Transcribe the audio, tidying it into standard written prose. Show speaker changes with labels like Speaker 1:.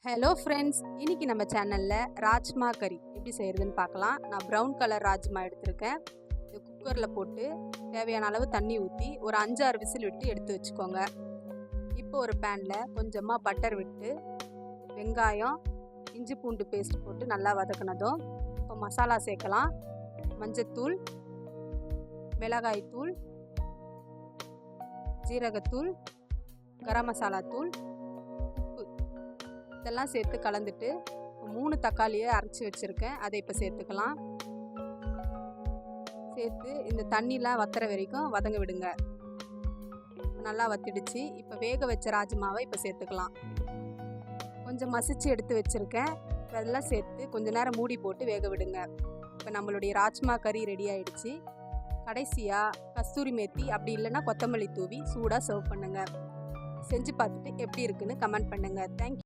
Speaker 1: Hello friends, இன்னைக்கு நம்ம சேனலில் ராஜ்மா கறி எப்படி செய்கிறதுன்னு பார்க்கலாம். நான் ப்ரௌன் கலர் ராஜ்மா எடுத்திருக்கேன். இது குக்கரில் போட்டு தேவையான அளவு தண்ணி ஊற்றி ஒரு 5-6 விசில் விட்டு எடுத்து வச்சுக்கோங்க. இப்போ ஒரு பேனில் கொஞ்சமாக பட்டர் விட்டு வெங்காயம், இஞ்சி பூண்டு பேஸ்ட் போட்டு நல்லா வதக்கினதும் இப்போ மசாலா சேர்க்கலாம். மஞ்சத்தூள், மிளகாய்த்தூள், ஜீரகத்தூள், கரம் மசாலா தூள், இதெல்லாம் சேர்த்து கலந்துட்டு 3 தக்காளியை அரைச்சி வச்சுருக்கேன். அதை இப்போ சேர்த்துக்கலாம். சேர்த்து இந்த தண்ணிலாம் வத்துற வரைக்கும் வதங்க விடுங்க. நல்லா வத்திடுச்சு. இப்போ வேக வச்ச ராஜ்மாவை இப்போ சேர்த்துக்கலாம். கொஞ்சம் மசிச்சு எடுத்து வச்சுருக்கேன். இதெல்லாம் சேர்த்து கொஞ்ச நேரம் மூடி போட்டு வேக விடுங்க. இப்போ நம்மளுடைய ராஜ்மா கறி ரெடி ஆகிடுச்சு. கடைசியாக கஸ்தூரி மேத்தி அப்படி இல்லைன்னா கொத்தமல்லி தூவி சூடாக சர்வ் பண்ணுங்கள். செஞ்சு பார்த்துட்டு எப்படி இருக்குன்னு கமெண்ட் பண்ணுங்கள். தேங்க்யூ.